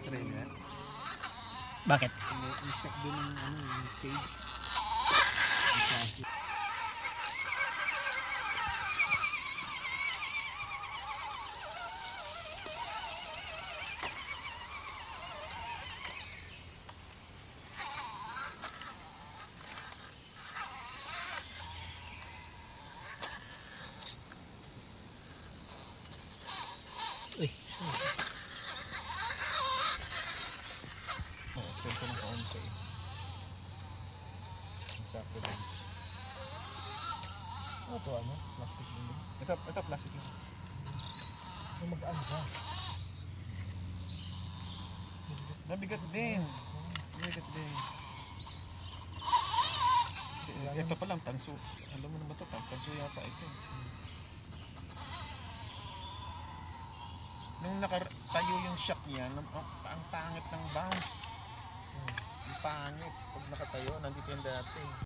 try nga. Bakit? May stock doon ng ano, yung cage. Uy. Oo, send ko ng kaunti. Sakto din. Ano to, ano? Plastic din. Ito plastic din. Ay, mag-ano ka? Mabigat din. Mabigat din. Ito pa lang, tanso. Alam mo naman ito, tanso yata ito. Nung nakatayo yung shock niya, ang pangit ng bounce. Ang pangit. Pag nakatayo, nandito yung dati.